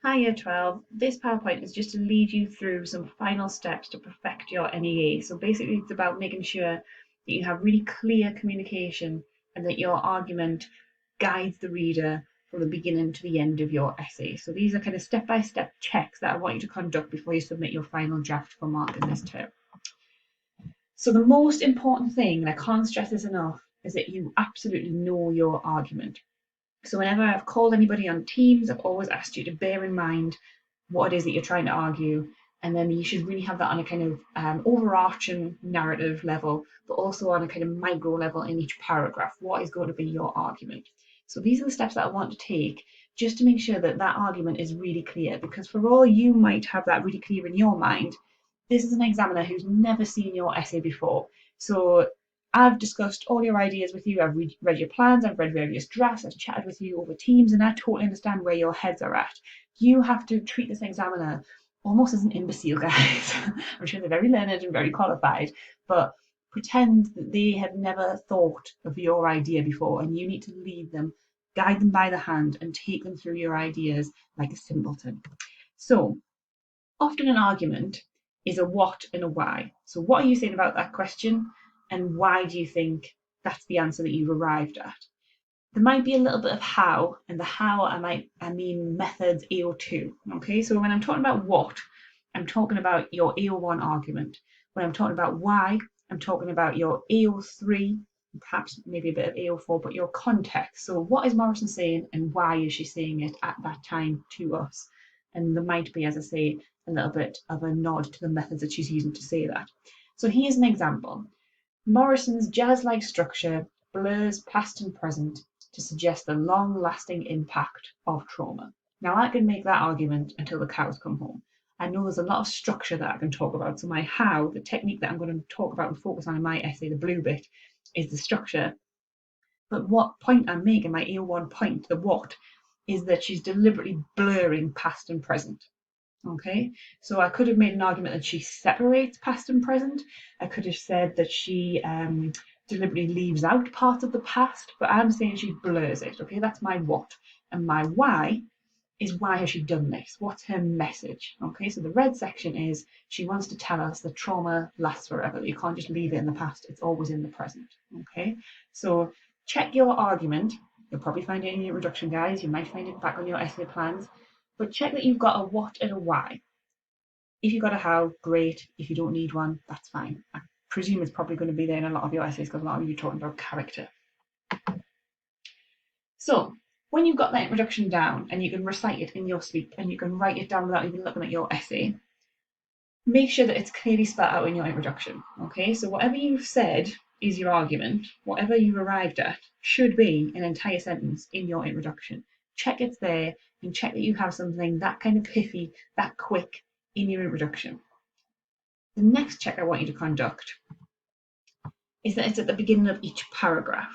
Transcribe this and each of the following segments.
Hi Year 12. This PowerPoint is just to lead you through some final steps to perfect your NEA. So basically it's about making sure that you have really clear communication and that your argument guides the reader from the beginning to the end of your essay. So these are kind of step-by-step checks that I want you to conduct before you submit your final draft for marking this term. So the most important thing, and I can't stress this enough, is that you absolutely know your argument. So whenever I've called anybody on Teams, I've always asked you to bear in mind what it is that you're trying to argue, and then you should really have that on a kind of overarching narrative level, but also on a kind of micro level in each paragraph. What is going to be your argument? So these are the steps that I want to take just to make sure that that argument is really clear, because for all you might have that really clear in your mind, this is an examiner who's never seen your essay before. So I've discussed all your ideas with you. I've read your plans. I've read various drafts. I've chatted with you over Teams, and I totally understand where your heads are at. You have to treat this examiner almost as an imbecile, guys. I'm sure they're very learned and very qualified, but pretend that they have never thought of your idea before, and you need to lead them, guide them by the hand, and take them through your ideas like a simpleton. So, often an argument is a what and a why. So, what are you saying about that question, and why do you think that's the answer that you've arrived at? There might be a little bit of how, and the how I mean methods AO2. Okay, so when I'm talking about what, I'm talking about your AO1 argument. When I'm talking about why, I'm talking about your AO3, perhaps maybe a bit of AO4, but your context. So what is Morrison saying, and why is she saying it at that time to us? And there might be, as I say, a little bit of a nod to the methods that she's using to say that. So here's an example. Morrison's jazz-like structure blurs past and present to suggest the long-lasting impact of trauma. Now, I can make that argument until the cows come home. I know there's a lot of structure that I can talk about. So my how, the technique that I'm going to talk about and focus on in my essay, the blue bit, is the structure. But what point I'm making, my AO1 point, the what, is that she's deliberately blurring past and present. Okay, so I could have made an argument that she separates past and present. I could have said that she deliberately leaves out part of the past, but I'm saying she blurs it. Okay, that's my what. And my why is, why has she done this? What's her message? Okay, so the red section is she wants to tell us that trauma lasts forever. You can't just leave it in the past, it's always in the present. Okay, so check your argument. You'll probably find it in your reduction, guys. You might find it back on your essay plans, but check that you've got a what and a why. If you've got a how, great. If you don't need one, that's fine. I presume it's probably going to be there in a lot of your essays because a lot of you are talking about character. So when you've got that introduction down and you can recite it in your sleep and you can write it down without even looking at your essay, make sure that it's clearly spelled out in your introduction. Okay, so whatever you've said is your argument, whatever you've arrived at should be an entire sentence in your introduction. Check it's there and check that you have something that kind of pithy, that quick in your introduction. The next check I want you to conduct is that it's at the beginning of each paragraph.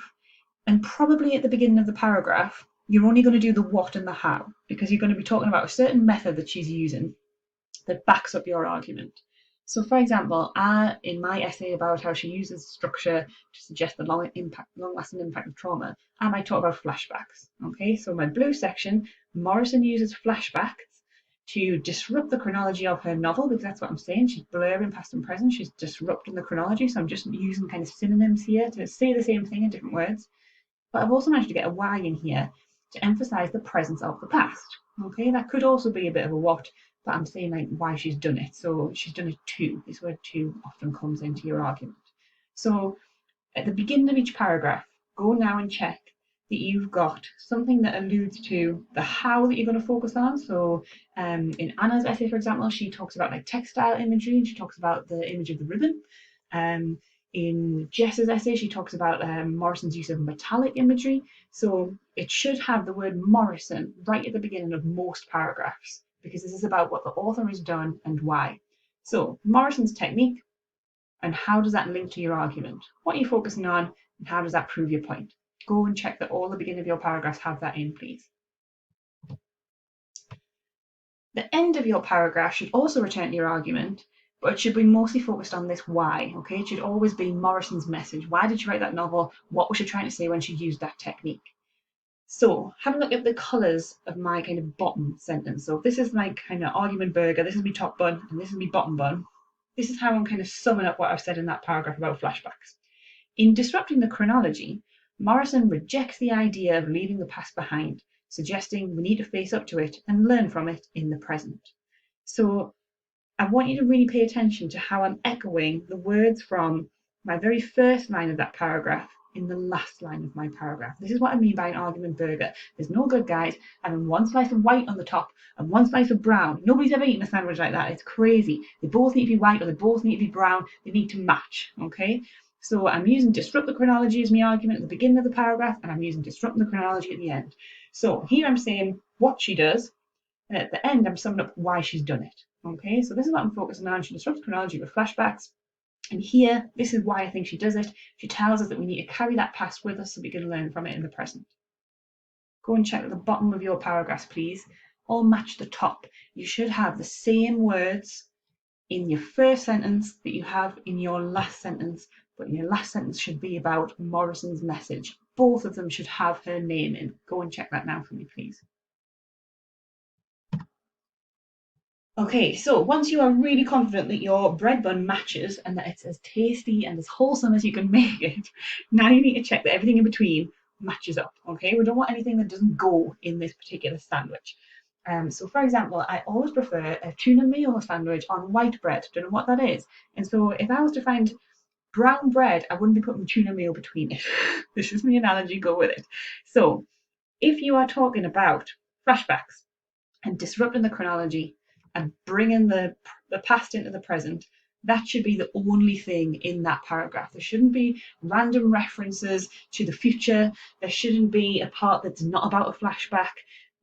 And probably at the beginning of the paragraph, you're only going to do the what and the how because you're going to be talking about a certain method that she's using that backs up your argument. So, for example, in my essay about how she uses structure to suggest the long-lasting impact of trauma, I might talk about flashbacks. Okay, so my blue section, Morrison uses flashbacks to disrupt the chronology of her novel, because that's what I'm saying. She's blurring past and present. She's disrupting the chronology. So I'm just using kind of synonyms here to say the same thing in different words. But I've also managed to get a why in here to emphasize the presence of the past. Okay, that could also be a bit of a what, but I'm saying like why she's done it. So she's done it too. This word too often comes into your argument. So at the beginning of each paragraph, go now and check that you've got something that alludes to the how that you're going to focus on. So in Anna's essay, for example, she talks about like textile imagery and she talks about the image of the ribbon. In Jess's essay, she talks about Morrison's use of metallic imagery. So it should have the word Morrison right at the beginning of most paragraphs because this is about what the author has done and why. So Morrison's technique, and how does that link to your argument? What are you focusing on and how does that prove your point? Go and check that all the beginning of your paragraphs have that in, please. The end of your paragraph should also return to your argument, but it should be mostly focused on this why. Okay, it should always be Morrison's message. Why did she write that novel? What was she trying to say when she used that technique? So have a look at the colours of my kind of bottom sentence. So if this is my kind of argument burger, this is my top bun, and this is my bottom bun. This is how I'm kind of summing up what I've said in that paragraph about flashbacks. In disrupting the chronology, Morrison rejects the idea of leaving the past behind, suggesting we need to face up to it and learn from it in the present. So I want you to really pay attention to how I'm echoing the words from my very first line of that paragraph in the last line of my paragraph. This is what I mean by an argument burger. There's no good guys having one slice of white on the top and one slice of brown. Nobody's ever eaten a sandwich like that. It's crazy. They both need to be white or they both need to be brown. They need to match, okay? So I'm using disrupt the chronology as my argument at the beginning of the paragraph, and I'm using disrupt the chronology at the end. So here I'm saying what she does, and at the end I'm summing up why she's done it. Okay, so this is what I'm focusing on. She disrupts chronology with flashbacks. And here, this is why I think she does it. She tells us that we need to carry that past with us so we can learn from it in the present. Go and check at the bottom of your paragraphs, please. All match the top. You should have the same words in your first sentence that you have in your last sentence, but your last sentence should be about Morrison's message. Both of them should have her name in. Go and check that now for me, please. Okay, so once you are really confident that your bread bun matches and that it's as tasty and as wholesome as you can make it, now you need to check that everything in between matches up. Okay, we don't want anything that doesn't go in this particular sandwich. So for example, I always prefer a tuna mayo sandwich on white bread. Don't know what that is. And so if I was to find brown bread, I wouldn't be putting tuna mayo between it. This is my analogy, go with it. So if you are talking about flashbacks and disrupting the chronology and bringing the past into the present, that should be the only thing in that paragraph. There shouldn't be random references to the future. There shouldn't be a part that's not about a flashback.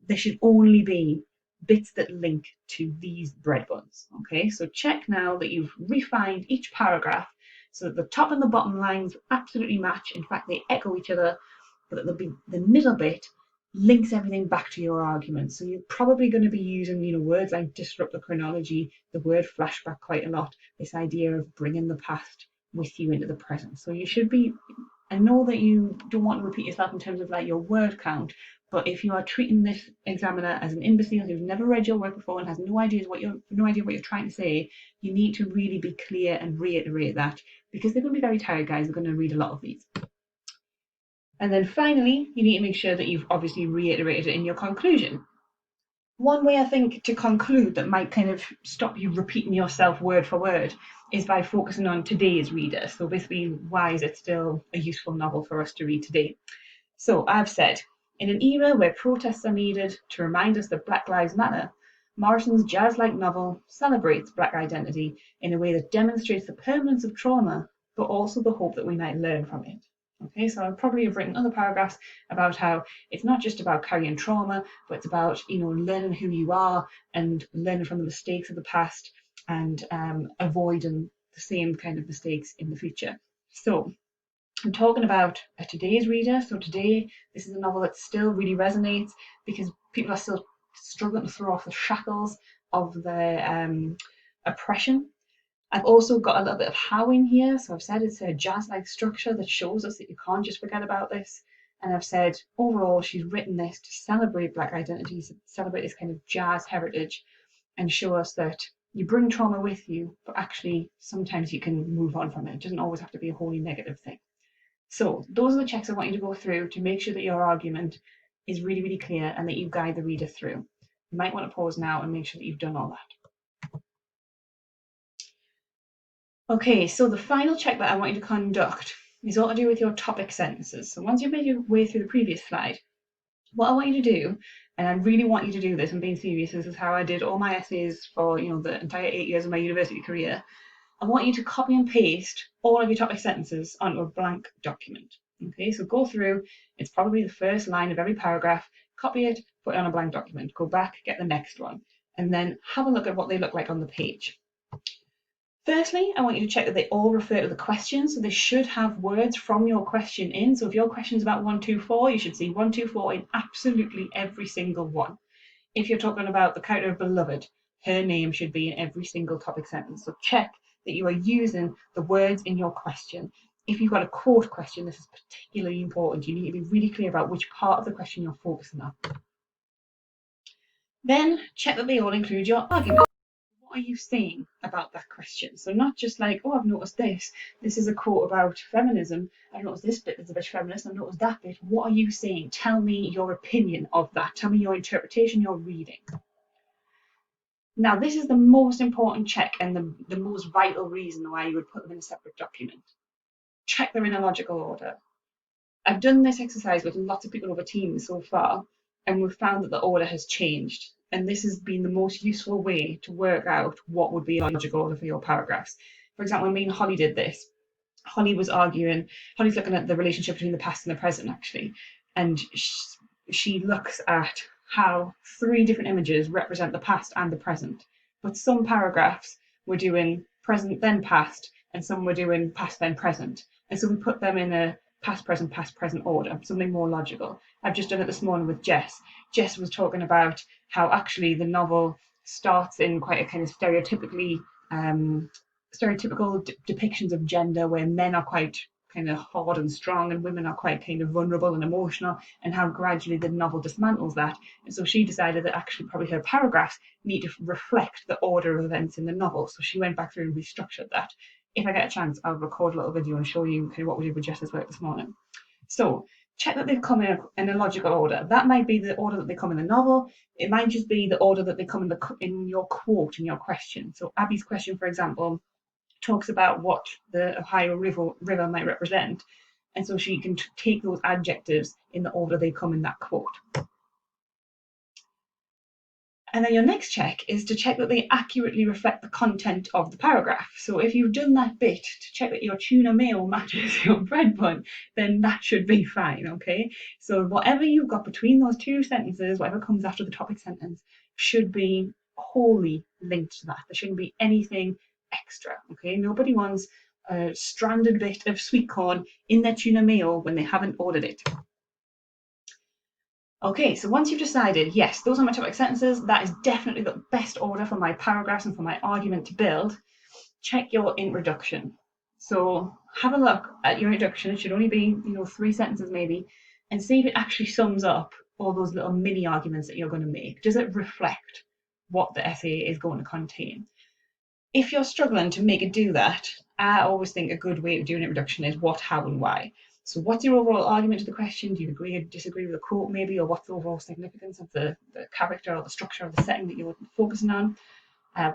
There should only be bits that link to these bread buns. Okay, so check now that you've refined each paragraph so that the top and the bottom lines absolutely match. In fact, they echo each other, but that the middle bit links everything back to your argument. So you're probably going to be using, words like disrupt the chronology, the word flashback quite a lot, this idea of bringing the past with you into the present. So you should be, I know that you don't want to repeat yourself in terms of like your word count, but if you are treating this examiner as an imbecile who's never read your work before and has no idea what you're trying to say, you need to really be clear and reiterate that, because they're going to be very tired guys. They're going to read a lot of these. And then finally, you need to make sure that you've obviously reiterated it in your conclusion. One way I think to conclude that might kind of stop you repeating yourself word for word is by focusing on today's reader. So basically, why is it still a useful novel for us to read today? So I've said, in an era where protests are needed to remind us that Black Lives Matter, Morrison's jazz-like novel celebrates Black identity in a way that demonstrates the permanence of trauma, but also the hope that we might learn from it. Okay, so I'll probably have written other paragraphs about how it's not just about carrying trauma, but it's about learning who you are and learning from the mistakes of the past and avoiding the same kind of mistakes in the future. So I'm talking about a today's reader. So today, this is a novel that still really resonates because people are still struggling to throw off the shackles of their oppression. I've also got a little bit of how in here. So I've said it's a jazz-like structure that shows us that you can't just forget about this. And I've said overall, she's written this to celebrate Black identities, celebrate this kind of jazz heritage, and show us that you bring trauma with you, but actually sometimes you can move on from it. It doesn't always have to be a wholly negative thing. So those are the checks I want you to go through to make sure that your argument is really, really clear and that you guide the reader through. You might want to pause now and make sure that you've done all that. Okay, so the final check that I want you to conduct is all to do with your topic sentences. So once you've made your way through the previous slide, what I want you to do, and I really want you to do this, I'm being serious, this is how I did all my essays for the entire 8 years of my university career. I want you to copy and paste all of your topic sentences onto a blank document. Okay, so go through, it's probably the first line of every paragraph, copy it, put it on a blank document, go back, get the next one, and then have a look at what they look like on the page. Firstly, I want you to check that they all refer to the question, so they should have words from your question in. So if your question is about 124, you should see 124 in absolutely every single one. If you're talking about the character of Beloved, her name should be in every single topic sentence. So check that you are using the words in your question. if you've got a quote question, this is particularly important. You need to be really clear about which part of the question you're focusing on. Then check that they all include your argument. What are you saying about that question? So not just like, oh, I've noticed this. This is a quote about feminism. I've noticed this bit is a bit feminist. I've noticed that bit. What are you saying? Tell me your opinion of that. Tell me your interpretation, your reading. Now, this is the most important check and the most vital reason why you would put them in a separate document. Check they're in a logical order. I've done this exercise with lots of people over Teams so far, and we've found that the order has changed. And this has been the most useful way to work out what would be a logical order for your paragraphs. For example, when me and Holly did this, Holly's looking at the relationship between the past and the present, actually. And she looks at how 3 different images represent the past and the present. But some paragraphs were doing present, then past, and some were doing past, then present. And so we put them in a past, present order, something more logical. I've just done it this morning with Jess. Jess was talking about how actually the novel starts in quite a kind of stereotypical depictions of gender, where men are quite kind of hard and strong and women are quite kind of vulnerable and emotional, and how gradually the novel dismantles that. And so she decided that actually probably her paragraphs need to reflect the order of events in the novel. So she went back through and restructured that. If I get a chance, I'll record a little video and show you kind of what we did with Jess's work this morning. So check that they've come in a logical order. That might be the order that they come in the novel. It might just be the order that they come in your quote, in your question. So Abby's question, for example, talks about what the Ohio River might represent. And so she can take those adjectives in the order they come in that quote. And then your next check is to check that they accurately reflect the content of the paragraph. So if you've done that bit to check that your tuna mayo matches your bread bun, then that should be fine, okay? So whatever you've got between those 2 sentences, whatever comes after the topic sentence, should be wholly linked to that. There shouldn't be anything extra, okay? Nobody wants a stranded bit of sweet corn in their tuna mayo when they haven't ordered it. Okay, so once you've decided, yes, those are my topic sentences, that is definitely the best order for my paragraphs and for my argument to build, check your introduction. So have a look at your introduction. It should only be, 3 sentences maybe, and see if it actually sums up all those little mini arguments that you're going to make. Does it reflect what the essay is going to contain? If you're struggling to make it do that, I always think a good way to do an introduction is what, how, and why. So what's your overall argument to the question? Do you agree or disagree with the quote maybe? Or what's the overall significance of the character or the structure of the setting that you're focusing on?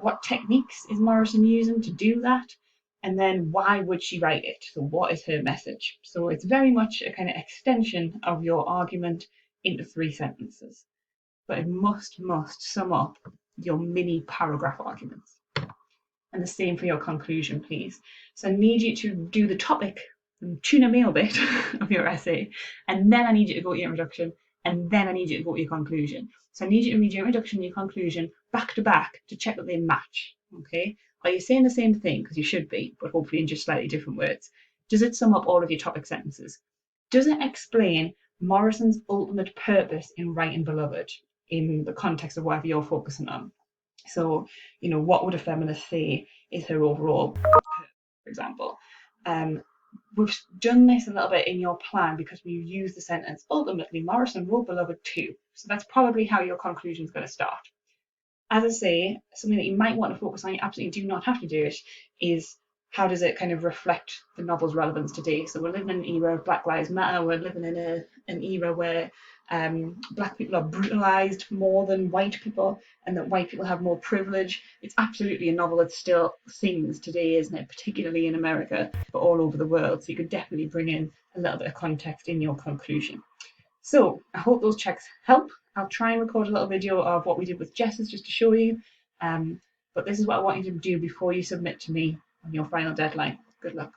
What techniques is Morrison using to do that? And then why would she write it? So what is her message? So it's very much a kind of extension of your argument into 3 sentences. But it must sum up your mini paragraph arguments. And the same for your conclusion, please. So I need you to do the topic, tuna mayo bit of your essay, and then I need you to go to your introduction, and then I need you to go to your conclusion. So I need you to read your introduction and your conclusion back to back to check that they match, okay? Are you saying the same thing? Because you should be, but hopefully in just slightly different words. Does it sum up all of your topic sentences? Does it explain Morrison's ultimate purpose in writing Beloved in the context of whatever you're focusing on? So, what would a feminist say is her overall purpose, for example? We've done this a little bit in your plan because we've used the sentence, ultimately, Morrison wrote Beloved too. So that's probably how your conclusion is going to start. As I say, something that you might want to focus on, you absolutely do not have to do it, is how does it kind of reflect the novel's relevance today? So we're living in an era of Black Lives Matter. We're living in an era where Black people are brutalized more than white people, and that white people have more privilege. It's absolutely a novel that still sings today, isn't it? Particularly in America, but all over the world. So you could definitely bring in a little bit of context in your conclusion. So I hope those checks help. I'll try and record a little video of what we did with Jess's just to show you. But this is what I want you to do before you submit to me on your final deadline. Good luck.